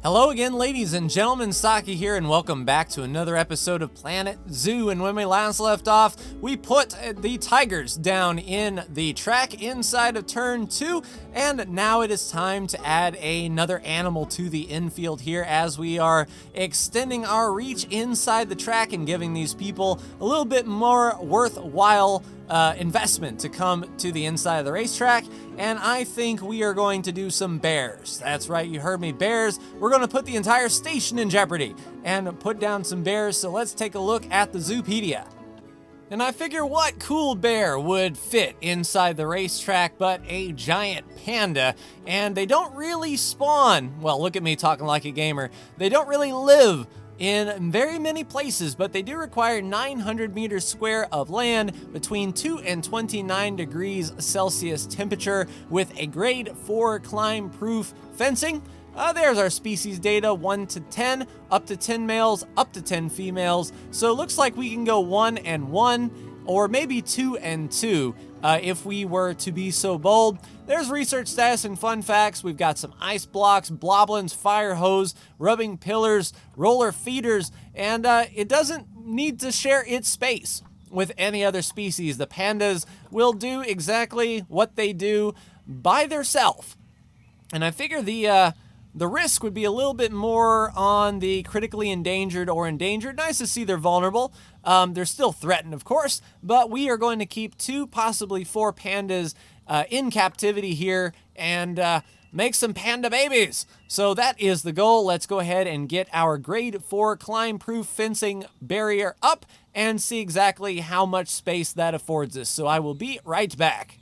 Hello again, ladies and gentlemen, Saki here, and welcome back to another episode of Planet Zoo. And when we last left off, we put the tigers down in the track inside of turn 2, and now it is time to add another animal to the infield here as we are extending our reach inside the track and giving these people a little bit more worthwhile investment to come to the inside of the racetrack. And I think we are going to do some bears. That's right, you heard me, bears. We're going to put the entire station in jeopardy and put down some bears. So let's take a look at the Zoopedia. And I figure what cool bear would fit inside the racetrack but a giant panda. And they don't really spawn, well, look at me talking like a gamer. They don't really live in very many places, but they do require 900 meters square of land between 2 and 29 degrees Celsius temperature with a grade 4 climb proof fencing. There's our species data, 1 to 10, up to 10 males, up to 10 females. So it looks like we can go 1 and 1, or maybe 2 and 2, if we were to be so bold. There's research status and fun facts. We've got some ice blocks, bloblins, fire hose, rubbing pillars, roller feeders, and it doesn't need to share its space with any other species. The pandas will do exactly what they do by themselves. And I figure the risk would be a little bit more on the critically endangered or endangered. Nice to see they're vulnerable. They're still threatened, of course, but we are going to keep 2, possibly 4 pandas in captivity here and make some panda babies. So that is the goal. Let's go ahead and get our grade 4 climb-proof fencing barrier up and see exactly how much space that affords us. So I will be right back.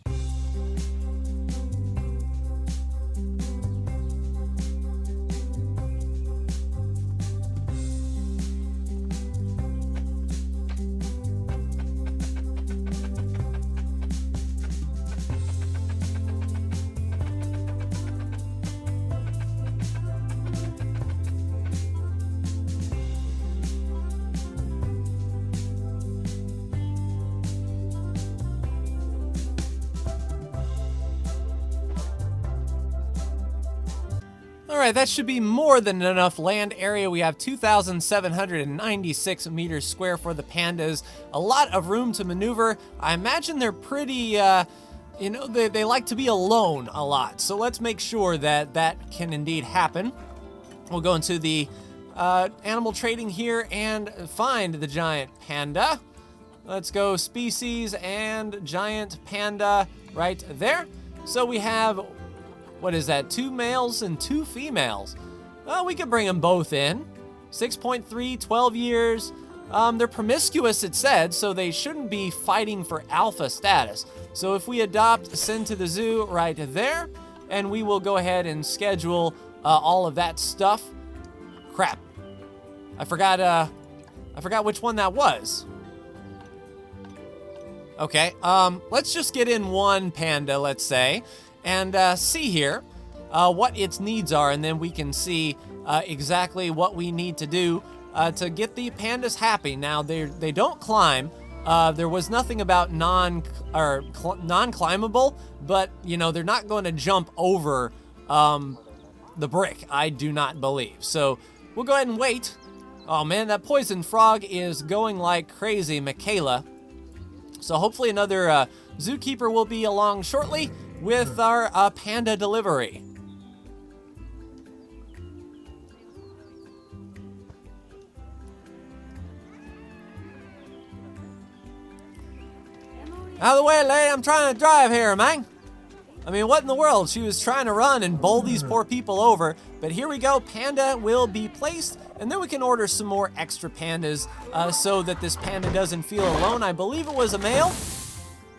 All right, that should be more than enough land area. We have 2,796 meters square for the pandas. A lot of room to maneuver. I imagine they're pretty, they like to be alone a lot. So let's make sure that that can indeed happen. We'll go into the animal trading here and find the giant panda. Let's go species and giant panda right there. So we have, what is that, 2 males and 2 females. Well, we could bring them both in. 6.3, 12 years. They're promiscuous, it said, so they shouldn't be fighting for alpha status. So if we adopt, send to the zoo right there, and we will go ahead and schedule all of that stuff. Crap. I forgot which one that was. Okay, let's just get in one panda, let's say, and see here what its needs are, and then we can see exactly what we need to do to get the pandas happy. Now, they don't climb. There was nothing about non-climbable, but they're not going to jump over the brick, I do not believe. So we'll go ahead and wait. Oh man, that poison frog is going like crazy, Michaela. So hopefully another zookeeper will be along shortly with our panda delivery. Out of the way, lady, I'm trying to drive here, man. I mean, what in the world? She was trying to run and bowl these poor people over. But here we go, panda will be placed, and then we can order some more extra pandas so that this panda doesn't feel alone. I believe it was a male.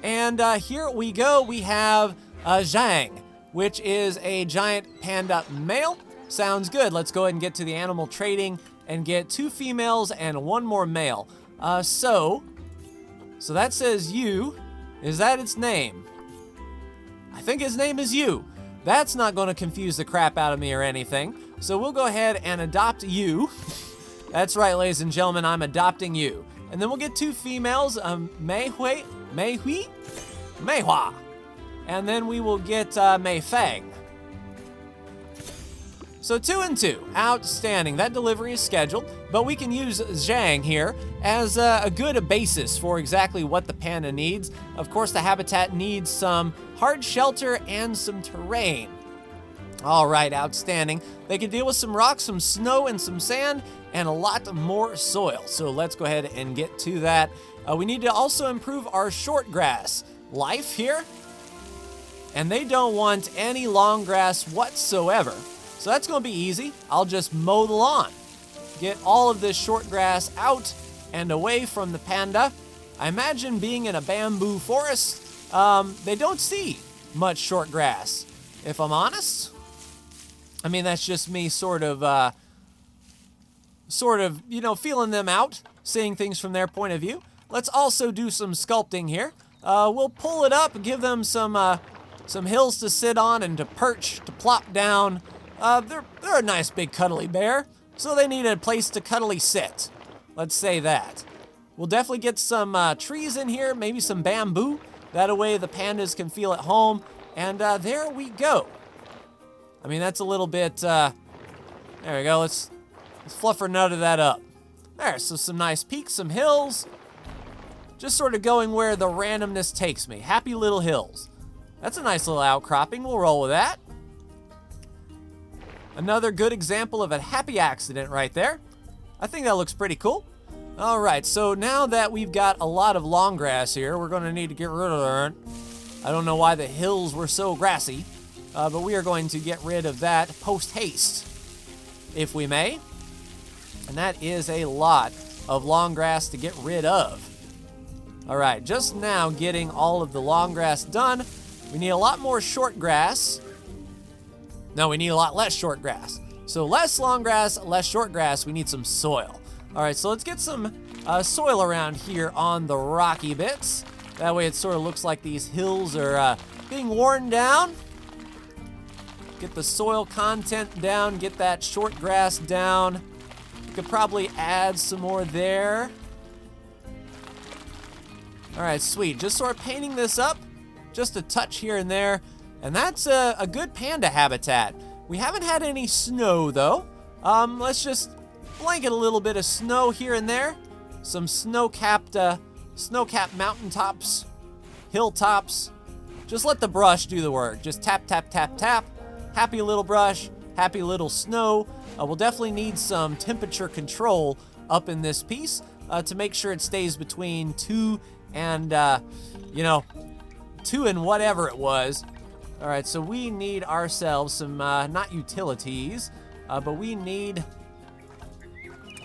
And here we go, we have Zhang, which is a giant panda male. Sounds good. Let's go ahead and get to the animal trading and get 2 females and 1 more male. So that says you. Is that its name? I think his name is you. That's not going to confuse the crap out of me or anything. So we'll go ahead and adopt you. That's right, ladies and gentlemen, I'm adopting you. And then we'll get 2 females, Mei Hua. And then we will get Mei Feng. So 2 and 2, outstanding. That delivery is scheduled, but we can use Zhang here as a good basis for exactly what the Panda needs. Of course, the habitat needs some hard shelter and some terrain. All right, outstanding. They can deal with some rocks, some snow, and some sand, and a lot more soil. So let's go ahead and get to that. We need to also improve our short grass life here, and they don't want any long grass whatsoever. So that's going to be easy. I'll just mow the lawn. Get all of this short grass out and away from the Panda. I imagine being in a bamboo forest, they don't see much short grass, if I'm honest. I mean, that's just me sort of, you know, feeling them out, seeing things from their point of view. Let's also do some sculpting here. We'll pull it up, give them some hills to sit on and to perch, to plop down. They're a nice big cuddly bear, so they need a place to cuddly sit. Let's say that. We'll definitely get some trees in here, maybe some bamboo. That way the pandas can feel at home. And there we go. I mean, that's a little bit, there we go. Let's fluff or nut of that up. There, so some nice peaks, some hills. Just sort of going where the randomness takes me. Happy little hills. That's a nice little outcropping. We'll roll with that. Another good example of a happy accident right there. I think that looks pretty cool. All right, so now that we've got a lot of long grass here, we're going to need to get rid of that. I don't know why the hills were so grassy, but we are going to get rid of that post-haste, if we may. And that is a lot of long grass to get rid of. All right, just now getting all of the long grass done. We need a lot more short grass. No, we need a lot less short grass. So less long grass, less short grass. We need some soil. All right, so let's get some soil around here on the rocky bits. That way it sort of looks like these hills are being worn down. Get the soil content down, get that short grass down. We could probably add some more there. All right, sweet. Just sort of painting this up, just a touch here and there. And that's a good panda habitat. We haven't had any snow, though. Let's just blanket a little bit of snow here and there. Some snow-capped mountaintops, hilltops. Just let the brush do the work. Just tap, tap, tap, tap. Happy little brush, happy little snow. We'll definitely need some temperature control up in this piece to make sure it stays between 2 and, 2 and whatever it was. All right, so we need ourselves some, not utilities, but we need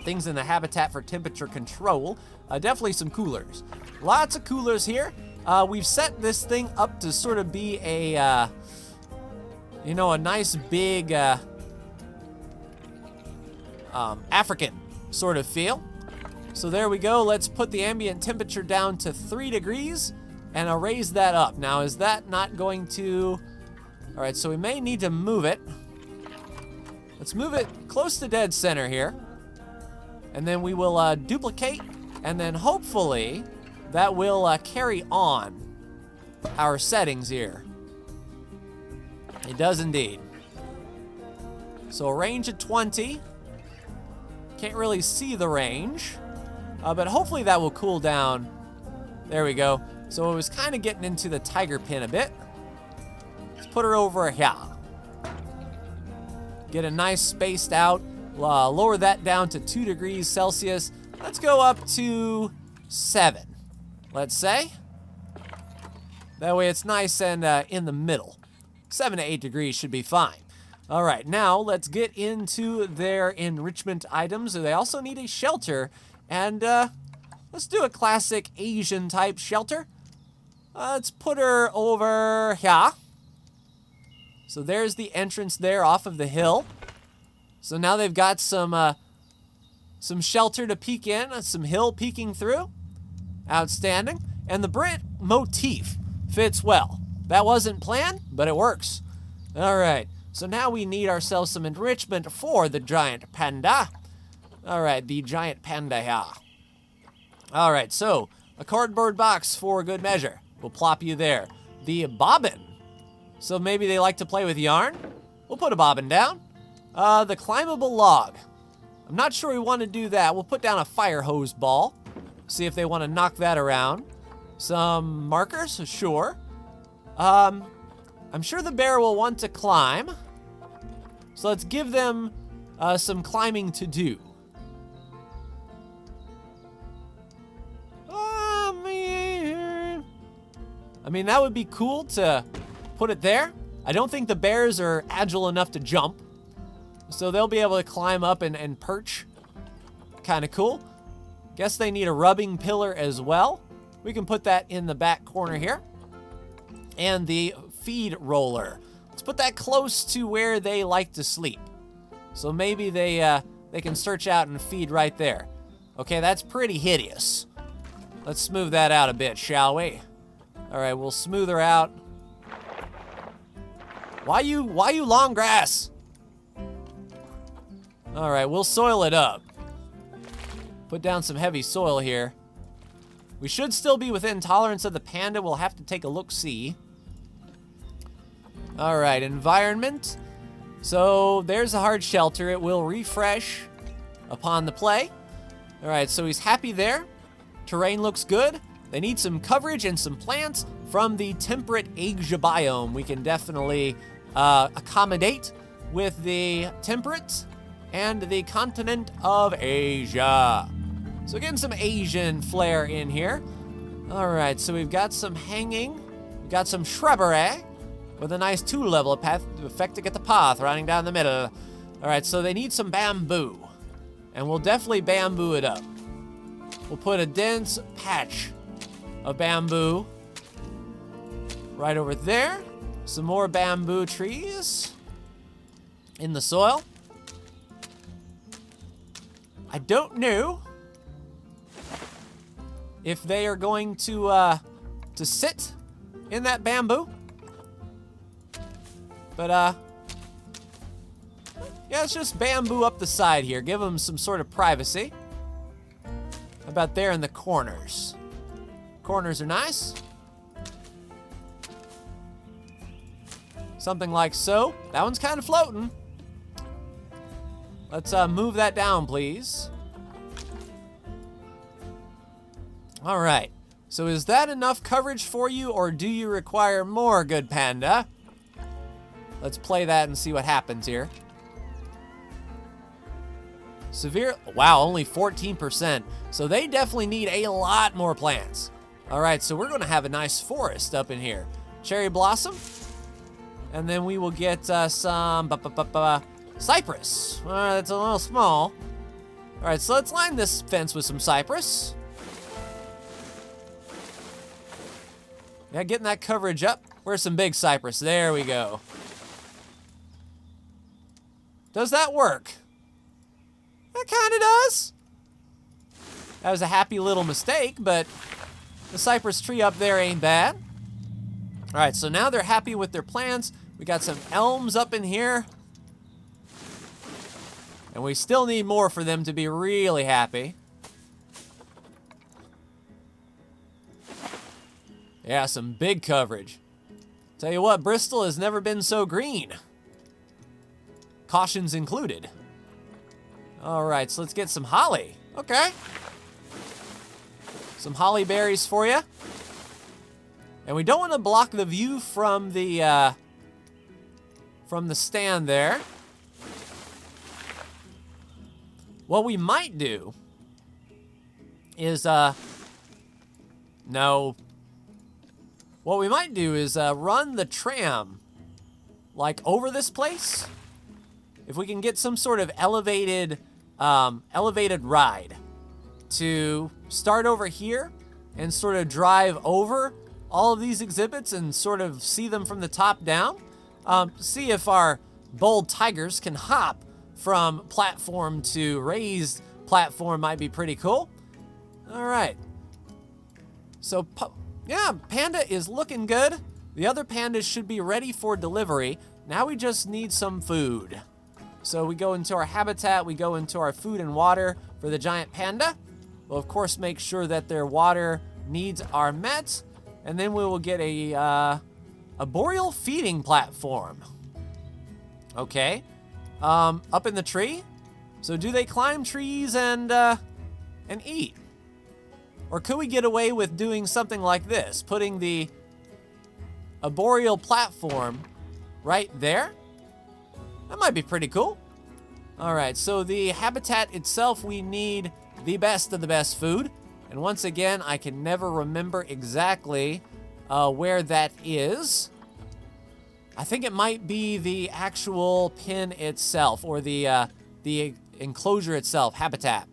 things in the habitat for temperature control. Definitely some coolers. Lots of coolers here. We've set this thing up to sort of be a nice big African sort of feel. So there we go. Let's put the ambient temperature down to 3 degrees. And I'll raise that up. Now, is that not going to... All right, so we may need to move it. Let's move it close to dead center here. And then we will duplicate. And then hopefully that will carry on our settings here. It does indeed. So a range of 20. Can't really see the range. But hopefully that will cool down. There we go. So it was kind of getting into the tiger pin a bit. Let's put her over here. Get a nice spaced out. Lower that down to 2 degrees Celsius. Let's go up to 7, let's say. That way it's nice and in the middle. 7 to 8 degrees should be fine. All right, now let's get into their enrichment items. They also need a shelter. And let's do a classic Asian type shelter. Let's put her over here. So there's the entrance there off of the hill. So now they've got some shelter to peek in, some hill peeking through. Outstanding. And the Brit motif fits well. That wasn't planned, but it works. All right. So now we need ourselves some enrichment for the giant panda. All right, the giant panda here. All right, so a cardboard box for good measure. We'll plop you there. The bobbin. So maybe they like to play with yarn. We'll put a bobbin down. The climbable log. I'm not sure we want to do that. We'll put down a fire hose ball. See if they want to knock that around. Some markers? Sure. I'm sure the bear will want to climb. So let's give them some climbing to do. I mean, that would be cool to put it there. I don't think the bears are agile enough to jump. So they'll be able to climb up and perch. Kind of cool. Guess they need a rubbing pillar as well. We can put that in the back corner here. And the feed roller. Let's put that close to where they like to sleep. So maybe they can search out and feed right there. Okay, that's pretty hideous. Let's smooth that out a bit, shall we? All right, we'll smooth her out. Why you long grass? All right, we'll soil it up. Put down some heavy soil here. We should still be within tolerance of the panda. We'll have to take a look-see. All right, environment. So there's a hard shelter. It will refresh upon the play. All right, so he's happy there. Terrain looks good. They need some coverage and some plants from the temperate Asia biome. We can definitely accommodate with the temperate and the continent of Asia. So getting some Asian flair in here. All right, so we've got some hanging. We've got some shrubbery with a nice two-level path effect to get the path running down the middle. All right, so they need some bamboo. And we'll definitely bamboo it up. We'll put a dense patch of bamboo right over there. Some more bamboo trees in the soil. I don't know if they are going to sit in that bamboo. But yeah, let's just bamboo up the side here. Give them some sort of privacy. How about there in the corners? Corners are nice. Something like so. That one's kind of floating. Let's move that down, please. All right. So is that enough coverage for you, or do you require more, good panda? Let's play that and see what happens here. Severe, wow, only 14%. So they definitely need a lot more plants. All right, so we're gonna have a nice forest up in here. Cherry blossom, and then we will get some cypress. That's a little small. All right, so let's line this fence with some cypress. Yeah, getting that coverage up. Where's some big cypress? There we go. Does that work? That kind of does. That was a happy little mistake, but the cypress tree up there ain't bad. All right, so now they're happy with their plants. We got some elms up in here. And we still need more for them to be really happy. Yeah, some big coverage. Tell you what, Bristol has never been so green. Cautions included. All right, so let's get some holly. Okay. Some holly berries for you. And we don't want to block the view from the stand there. What we might do is, no. What we might do is run the tram, like, over this place. If we can get some sort of elevated ride to start over here and sort of drive over all of these exhibits and sort of see them from the top down. See if our bold tigers can hop from platform to raised platform. Might be pretty cool. All right. So, yeah, Panda is looking good. The other pandas should be ready for delivery. Now we just need some food. So we go into our habitat, we go into our food and water for the giant panda. We'll of course make sure that their water needs are met, and then we will get a boreal feeding platform. Okay, up in the tree. So do they climb trees and eat? Or could we get away with doing something like this? Putting the arboreal platform right there? That might be pretty cool. All right, so the habitat itself, we need the best of the best food. And once again, I can never remember exactly where that is. I think it might be the actual pin itself, or the enclosure itself, habitat.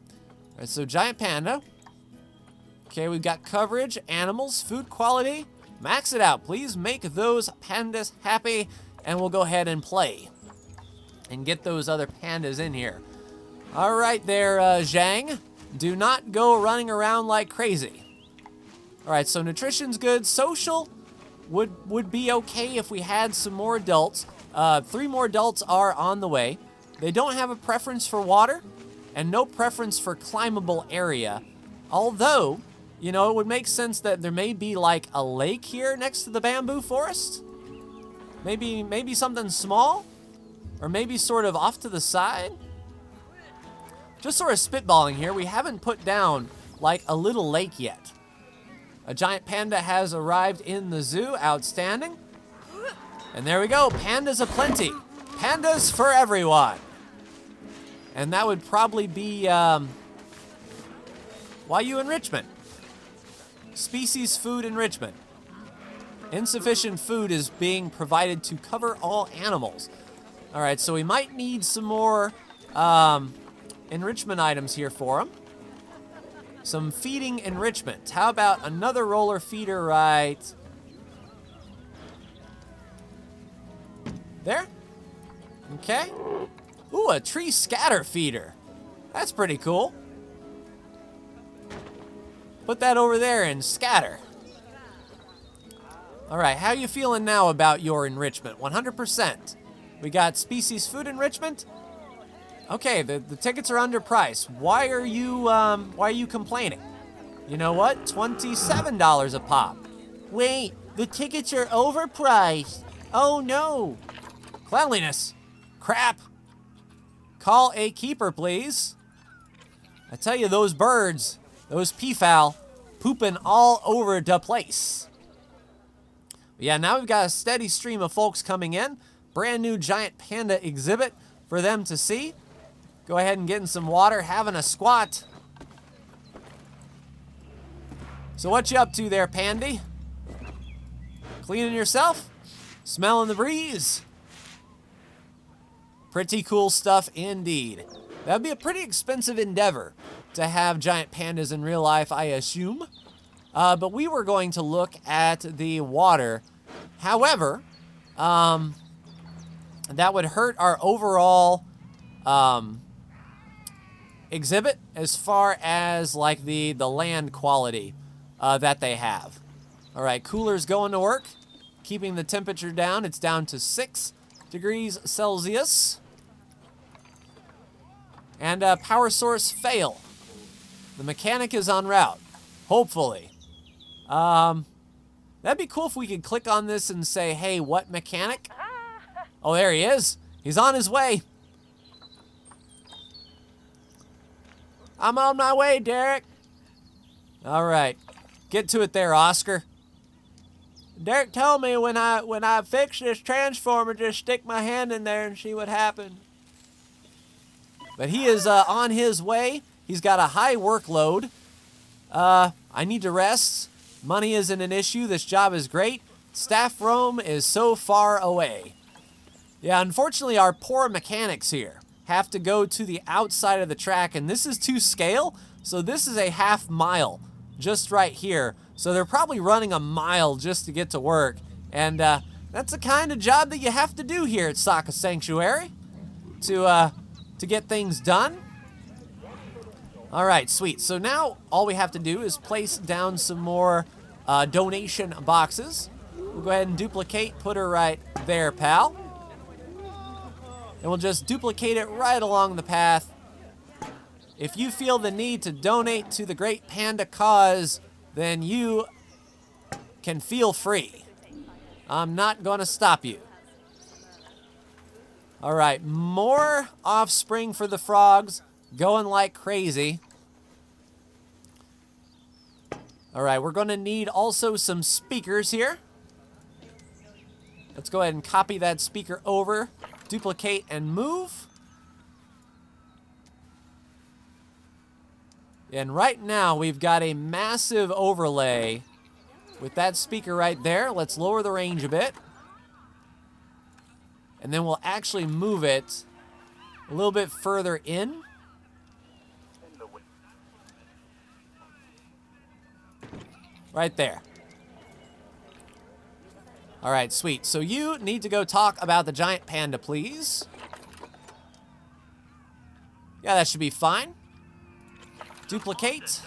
All right, so giant panda. Okay, we've got coverage, animals, food quality. Max it out, please. Make those pandas happy, and we'll go ahead and play and get those other pandas in here. All right there, Zhang. Do not go running around like crazy. All right, so nutrition's good. Social would be okay if we had some more adults. 3 more adults are on the way. They don't have a preference for water and no preference for climbable area. Although, you know, it would make sense that there may be like a lake here next to the bamboo forest. Maybe something small, or maybe sort of off to the side. Just sort of spitballing here. We haven't put down like a little lake yet. A giant panda has arrived in the zoo. Outstanding. And there we go. Pandas aplenty. Pandas for everyone. And that would probably be YU enrichment. Species food enrichment. Insufficient food is being provided to cover all animals. All right, so we might need some more enrichment items here for them. Some feeding enrichment. How about another roller feeder right there? Okay. Ooh, a tree scatter feeder. That's pretty cool. Put that over there and scatter. All right, how you feeling now about your enrichment? 100%. We got species food enrichment. Okay, the tickets are underpriced. Why are you complaining? You know what? $27 a pop. Wait, the tickets are overpriced. Oh no. Cleanliness. Crap. Call a keeper, please. I tell you, those birds, those peafowl, pooping all over the place. Yeah, now we've got a steady stream of folks coming in. Brand new giant panda exhibit for them to see. Go ahead and get in some water, having a squat. So what you up to there, Pandy? Cleaning yourself? Smelling the breeze? Pretty cool stuff indeed. That'd be a pretty expensive endeavor to have giant pandas in real life, I assume. But we were going to look at the water. However, that would hurt our overall exhibit as far as like the land quality that they have. All right, cooler's going to work, keeping the temperature down. It's down to 6 degrees Celsius. And power source fail. The mechanic is en route, hopefully. That'd be cool if we could click on this and say, hey, what mechanic? Oh, there he is. He's on his way. I'm on my way, Derek. All right. Get to it there, Oscar. Derek told me when I fix this transformer, just stick my hand in there and see what happens. But he is on his way. He's got a high workload. I need to rest. Money isn't an issue. This job is great. Staff room is so far away. Yeah, unfortunately, our poor mechanics here have to go to the outside of the track, and this is to scale, so this is a half mile just right here. So they're probably running a mile just to get to work, and that's the kind of job that you have to do here at Sokka Sanctuary to get things done. All right, sweet. So now all we have to do is place down some more donation boxes. We'll go ahead and duplicate, put her right there, pal. And we'll just duplicate it right along the path. If you feel the need to donate to the Great Panda cause, then you can feel free. I'm not going to stop you. All right, more offspring for the frogs, going like crazy. All right, we're going to need also some speakers here. Let's go ahead and copy that speaker over, duplicate and move. And right now we've got a massive overlay with that speaker right there. Let's lower the range a bit. And then we'll actually move it a little bit further in. Right there. All right, sweet. So you need to go talk about the giant panda, please. Yeah, that should be fine. Duplicate.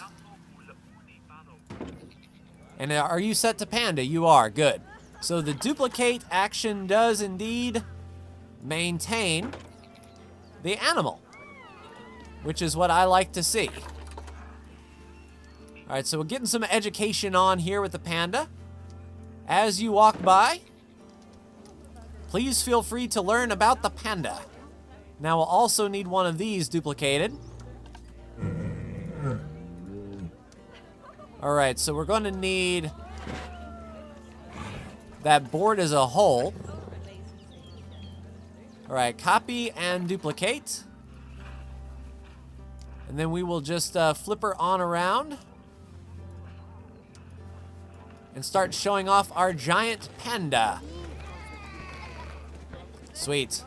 And are you set to panda? You are. Good. So the duplicate action does indeed maintain the animal, which is what I like to see. All right, so we're getting some education on here with the panda. As you walk by, please feel free to learn about the panda. Now we'll also need one of these duplicated. All right, so we're going to need that board as a whole. All right, copy and duplicate. And then we will just flip her on around and start showing off our giant panda. Sweet.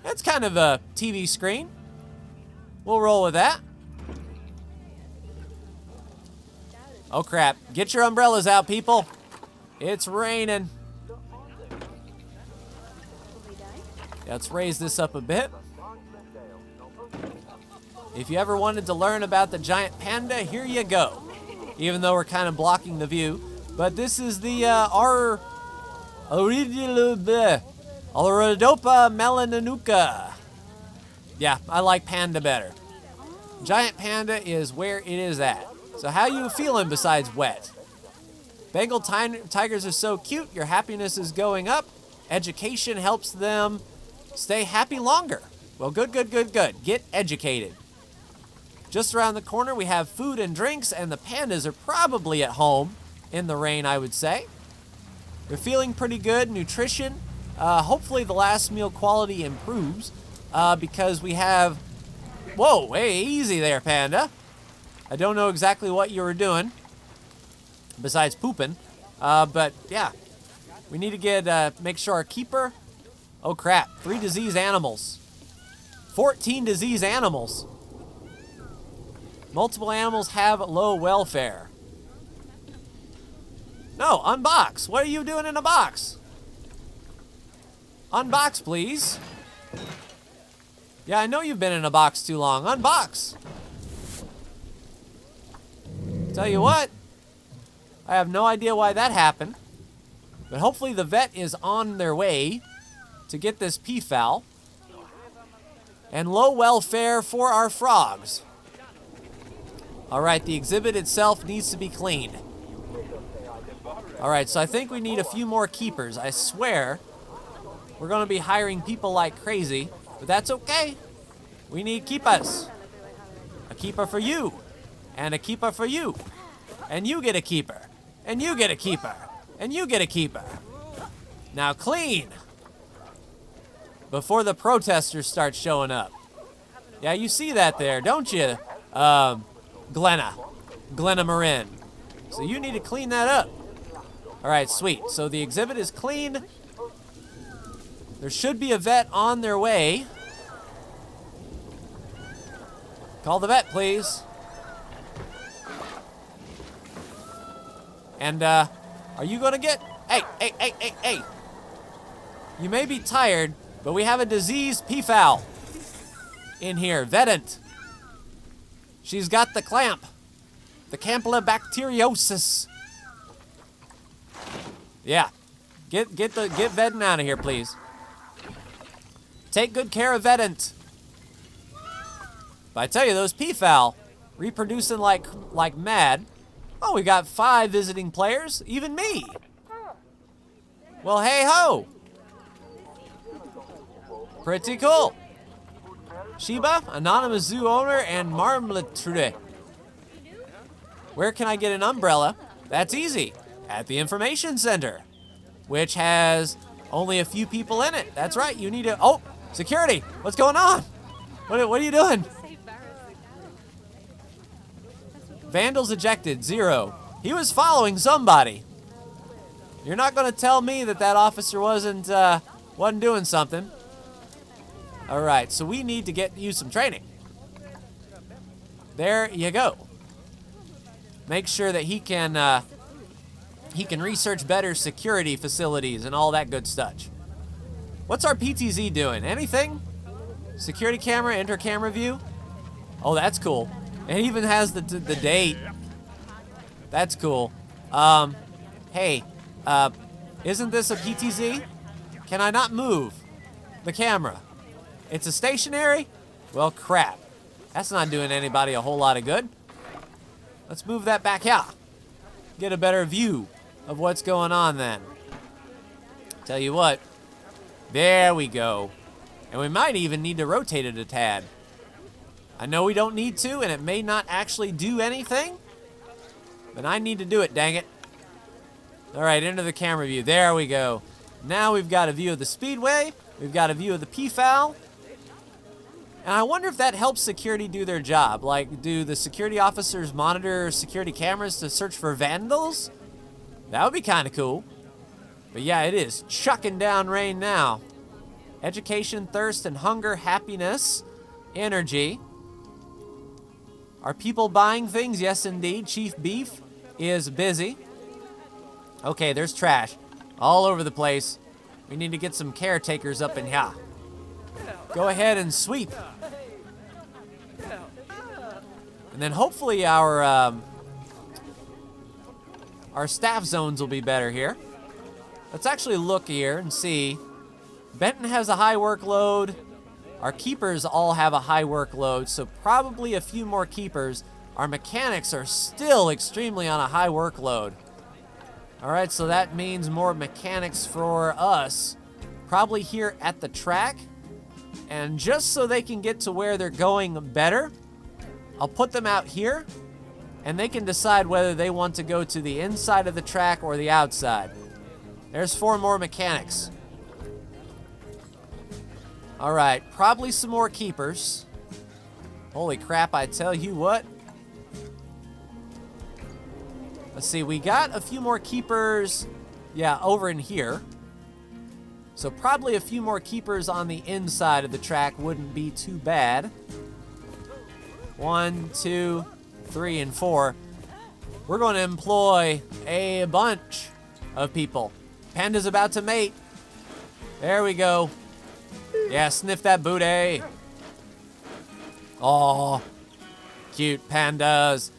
That's kind of a TV screen. We'll roll with that. Oh crap, get your umbrellas out, people. It's raining. Let's raise this up a bit. If you ever wanted to learn about the giant panda, here you go. Even though we're kind of blocking the view. But this is the Auridopa melananuka. Yeah, I like panda better. Giant panda is where it is at. So how you feeling besides wet? Bengal tigers are so cute, your happiness is going up. Education helps them stay happy longer. Well, good, good, good, good. Get educated. Just around the corner, we have food and drinks, and the pandas are probably at home in the rain, I would say. They're feeling pretty good. Nutrition, hopefully the last meal quality improves because we have... Whoa, hey, easy there, panda. I don't know exactly what you were doing besides pooping, but yeah. We need to get make sure our keeper... Oh, crap. 3 disease animals. 14 disease animals. Multiple animals have low welfare. No, unbox. What are you doing in a box? Unbox, please. Yeah, I know you've been in a box too long. Unbox. Tell you what, I have no idea why that happened, but hopefully the vet is on their way to get this peafowl. And low welfare for our frogs. All right, the exhibit itself needs to be cleaned. All right, so I think we need a few more keepers. I swear, we're going to be hiring people like crazy, but that's okay. We need keepers. A keeper for you, and a keeper for you. And you get a keeper, and you get a keeper, and you get a keeper. Now clean before the protesters start showing up. Yeah, you see that there, don't you, Glenna Marin? So you need to clean that up. All right, sweet. So the exhibit is clean. There should be a vet on their way. Call the vet, please. And, are you gonna get... Hey. You may be tired, but we have a diseased peafowl in here. Vedant. She's got the clamp. The campylobacteriosis. Yeah. Get Vedant out of here, please. Take good care of Vedant. But I tell you, those peafowl reproducing like mad. Oh, we got 5 visiting players, even me. Well, hey ho. Pretty cool. Shiba, anonymous zoo owner, and Marmletrude. Where can I get an umbrella? That's easy. At the information center, which has only a few people in it. That's right, you need to, oh, security, what's going on? What are you doing? Vandals ejected, 0. He was following somebody. You're not gonna tell me that officer wasn't doing something. All right, so we need to get you some training. There you go. Make sure that he can research better security facilities and all that good stuff. What's our PTZ doing? Anything? Security camera, enter camera view. Oh, that's cool. It even has the date. That's cool. Hey, isn't this a PTZ? Can I not move the camera? It's a stationary? Well, crap. That's not doing anybody a whole lot of good. Let's move that back here. Get a better view of what's going on then. Tell you what. There we go. And we might even need to rotate it a tad. I know we don't need to, and it may not actually do anything, but I need to do it, dang it. All right, into the camera view. There we go. Now we've got a view of the speedway. We've got a view of the PFAL. And I wonder if that helps security do their job. Like, do the security officers monitor security cameras to search for vandals? That would be kind of cool. But yeah, it is chucking down rain now. Education, thirst, and hunger, happiness, energy. Are people buying things? Yes, indeed. Chief Beef is busy. Okay, there's trash all over the place. We need to get some caretakers up in here. Go ahead and sweep. And then hopefully our staff zones will be better here. Let's actually look here and see. Benton has a high workload. Our keepers all have a high workload, so probably a few more keepers. Our mechanics are still extremely on a high workload. All right, so that means more mechanics for us. Probably here at the track. And just so they can get to where they're going better, I'll put them out here, and they can decide whether they want to go to the inside of the track or the outside. There's 4 more mechanics. All right, probably some more keepers. Holy crap, I tell you what. Let's see, we got a few more keepers, yeah, over in here. So probably a few more keepers on the inside of the track wouldn't be too bad. 1, 2, 3, and 4. We're going to employ a bunch of people. Panda's about to mate. There we go. Yeah, sniff that booty. Oh, cute pandas.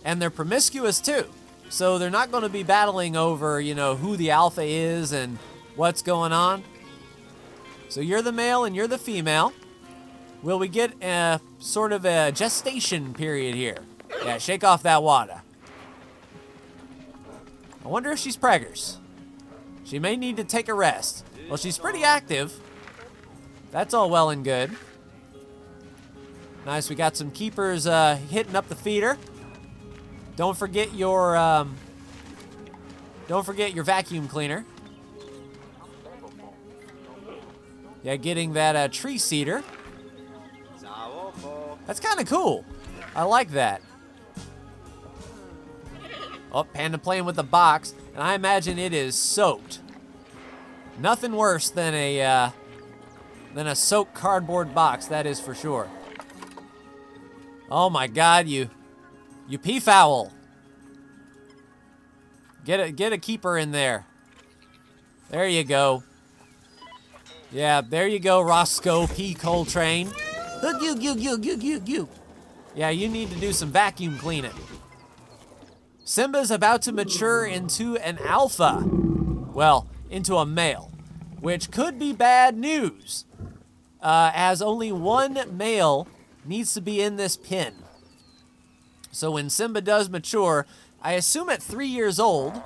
And they're promiscuous too. So they're not going to be battling over, you know, who the alpha is and what's going on. So you're the male and you're the female. Will we get a sort of a gestation period here? Yeah, shake off that water. I wonder if she's preggers. She may need to take a rest. Well, she's pretty active. That's all well and good. Nice, we got some keepers hitting up the feeder. Don't forget your vacuum cleaner. Yeah, getting that tree seeder. That's kind of cool. I like that. Oh, Panda playing with the box, and I imagine it is soaked. Nothing worse than a soaked cardboard box, that is for sure. Oh my God, you peafowl. Get a keeper in there. There you go. Yeah, there you go, Roscoe P. Coltrane. Yeah, you need to do some vacuum cleaning. Simba's about to mature into an alpha. Well, into a male, which could be bad news, as only one male needs to be in this pen. So when Simba does mature, I assume at 3 years old.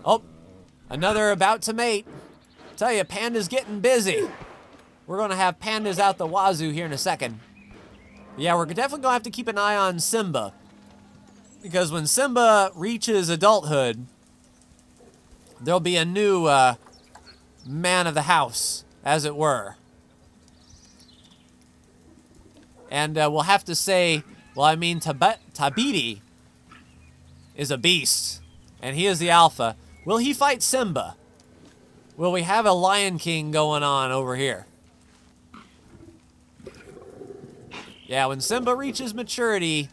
Oh, another about to mate. Tell you, Panda's getting busy. we're going to have pandas out the wazoo here in a second. Yeah, we're definitely going to have to keep an eye on Simba. Because when Simba reaches adulthood, there'll be a new man of the house, as it were. And we'll have to say, well, I mean, Tabiti is a beast, and he is the alpha. Will he fight Simba? Will we have a Lion King going on over here? Yeah, when Simba reaches maturity,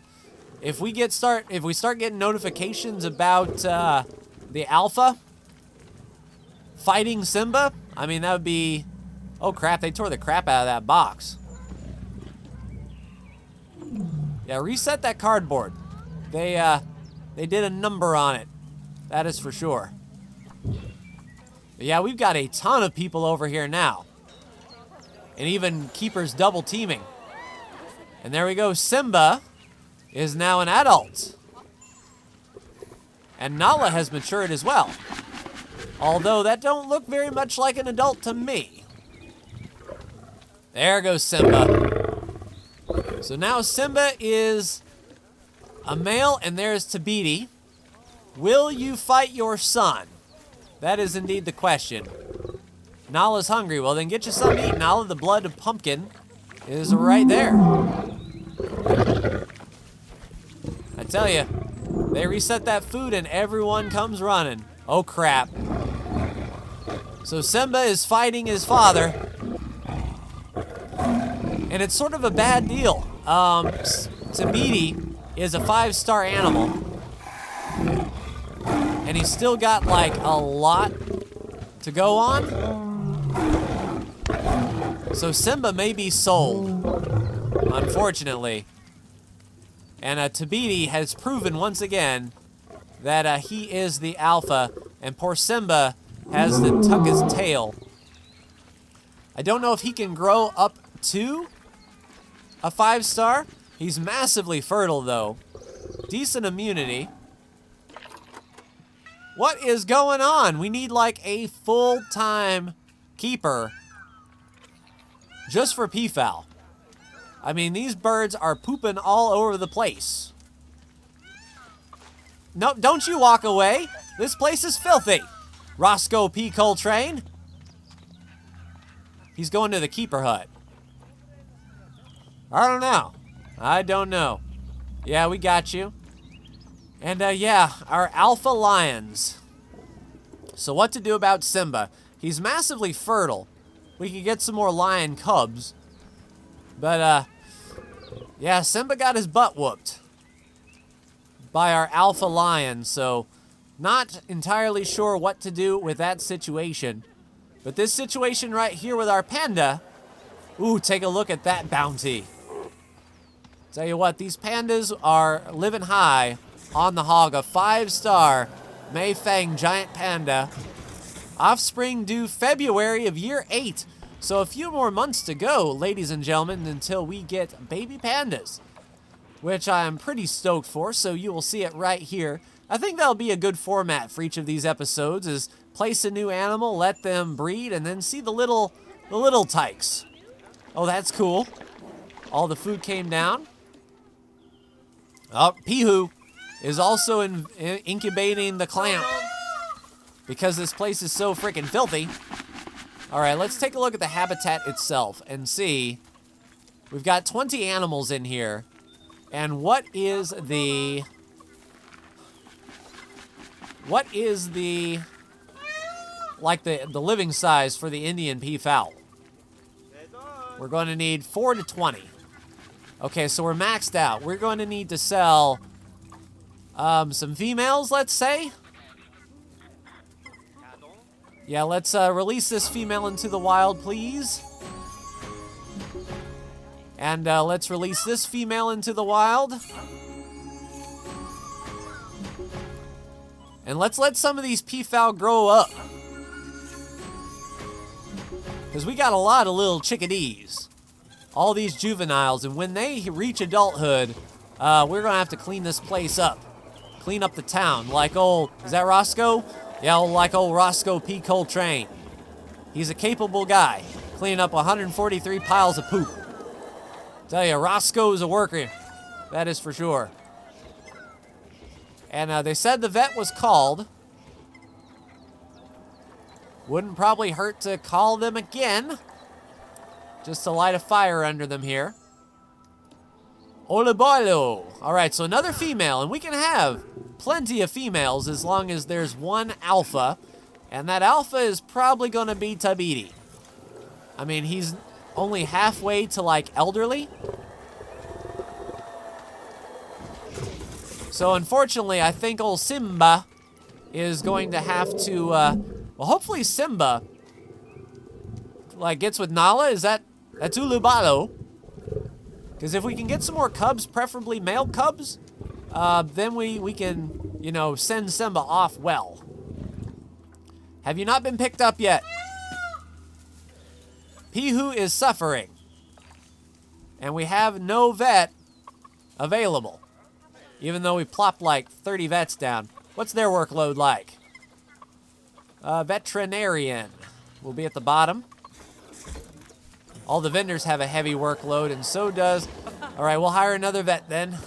if we start getting notifications about the alpha fighting Simba, I mean, that would be... Oh crap, they tore the crap out of that box. Yeah, reset that cardboard. They did a number on it. That is for sure. But yeah, we've got a ton of people over here now. And even keepers double teaming. And there we go, Simba is now an adult. And Nala has matured as well. Although that don't look very much like an adult to me. There goes Simba. So now Simba is a male, and there's Tabiti. Will you fight your son? That is indeed the question. Nala's hungry. Well, then get you something to eat, Nala. The blood of pumpkin is right there. I tell you, they reset that food and everyone comes running. Oh, crap. So Simba is fighting his father. And it's sort of a bad deal. Tabiti is a 5-star animal. And he's still got, like, a lot to go on. So Simba may be sold, unfortunately. And Tabiti has proven once again that he is the alpha, and poor Simba has to tuck his tail. I don't know if he can grow up to a 5-star. He's massively fertile, though. Decent immunity. What is going on? We need like a full-time keeper just for peafowl. I mean, these birds are pooping all over the place. No, don't you walk away. This place is filthy. Roscoe P. Coltrane. He's going to the keeper hut. I don't know. Yeah, we got you. And yeah, our alpha lions. So what to do about Simba? He's massively fertile. We could get some more lion cubs. But yeah, Simba got his butt whooped by our alpha lion, so not entirely sure what to do with that situation. But this situation right here with our panda, ooh, take a look at that bounty. Tell you what, these pandas are living high on the hog. A 5-star Mayfang giant panda. Offspring due February of year 8. So a few more months to go, ladies and gentlemen, until we get baby pandas, which I am pretty stoked for, so you will see it right here. I think that'll be a good format for each of these episodes, is place a new animal, let them breed, and then see the little tykes. Oh, that's cool. All the food came down. Oh, Pihu is also incubating the clamp because this place is so freaking filthy. All right, let's take a look at the habitat itself and see. We've got 20 animals in here. And what is the like the living size for the Indian peafowl? We're going to need 4 to 20. Okay, so we're maxed out. We're going to need to sell some females, let's say. Yeah, let's release this female into the wild, please. And let's release this female into the wild. And let's let some of these peafowl grow up. Because we got a lot of little chickadees. All these juveniles, and when they reach adulthood, we're gonna have to clean this place up. Clean up the town, like old, is that Roscoe? Yeah, like old Roscoe P. Coltrane. He's a capable guy. Clean up 143 piles of poop. Tell you, Roscoe's a worker. That is for sure. And they said the vet was called. Wouldn't probably hurt to call them again. Just to light a fire under them here. Olebolo. Alright, so another female. And we can have plenty of females as long as there's one alpha. And that alpha is probably going to be Tabidi. I mean, he's only halfway to, like, elderly. So, unfortunately, I think old Simba is going to have to, well, hopefully Simba, like, gets with Nala. Is that's Ulubalo. Because if we can get some more cubs, preferably male cubs, then we can, you know, send Simba off well. Have you not been picked up yet? Pihu is suffering. And we have no vet available. Even though we plopped like 30 vets down. What's their workload like? Veterinarian will be at the bottom. All the vendors have a heavy workload, and so does... All right, we'll hire another vet then.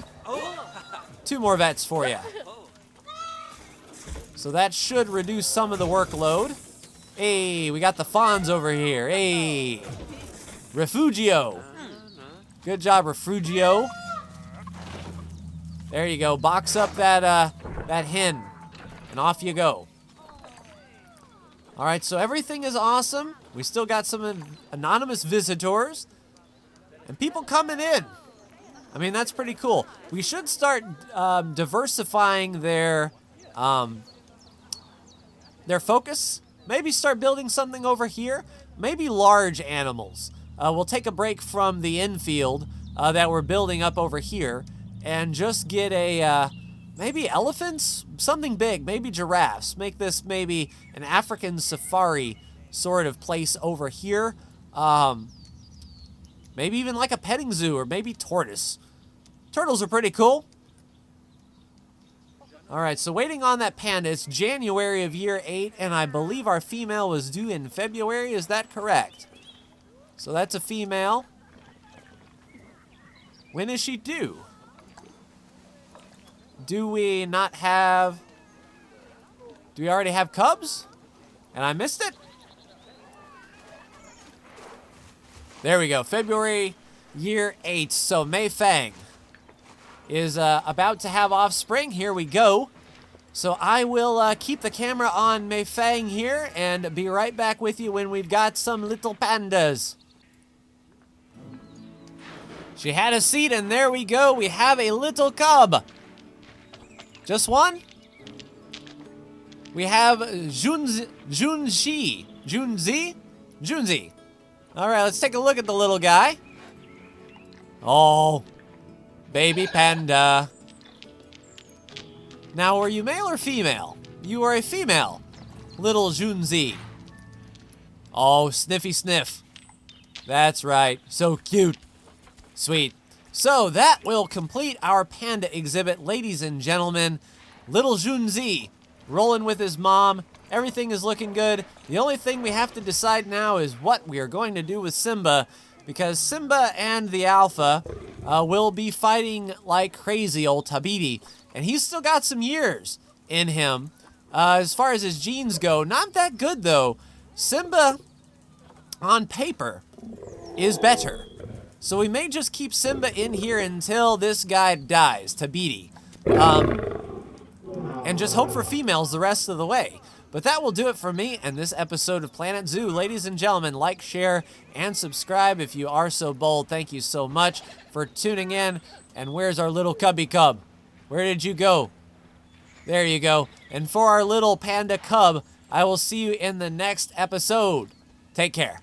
2 more vets for you. So that should reduce some of the workload. Hey, we got the fawns over here. Hey, Refugio. Good job, Refugio. There you go. Box up that hen, and off you go. All right, so everything is awesome. We still got some anonymous visitors and people coming in. I mean, that's pretty cool. We should start diversifying their focus. Maybe start building something over here. Maybe large animals. We'll take a break from the infield that we're building up over here and just get a, maybe elephants? Something big, maybe giraffes. Make this maybe an African safari sort of place over here. Maybe even like a petting zoo, or maybe tortoise. Turtles are pretty cool. All right, so waiting on that panda. It's January of year 8, and I believe our female was due in February. Is that correct? So that's a female. When is she due? Do we not have... Do we already have cubs? And I missed it? There we go. February year 8. So Mei Fang is about to have offspring. Here we go. So I will keep the camera on Mei Fang here and be right back with you when we've got some little pandas. She had a seat, and there we go. We have a little cub. Just one? We have Junzi. All right, let's take a look at the little guy. Oh, baby panda. Now, are you male or female? You are a female, little Junzi. Oh, sniffy sniff. That's right, so cute. Sweet. So that will complete our panda exhibit, ladies and gentlemen. Little Junzi rolling with his mom. Everything is looking good. The only thing we have to decide now is what we are going to do with Simba, because Simba and the alpha will be fighting like crazy, old Tabidi, and he's still got some years in him. As far as his genes go, not that good though. Simba, on paper, is better. So we may just keep Simba in here until this guy dies, Tabidi. And just hope for females the rest of the way. But that will do it for me and this episode of Planet Zoo. Ladies and gentlemen, like, share, and subscribe if you are so bold. Thank you so much for tuning in. And where's our little cubby cub? Where did you go? There you go. And for our little panda cub, I will see you in the next episode. Take care.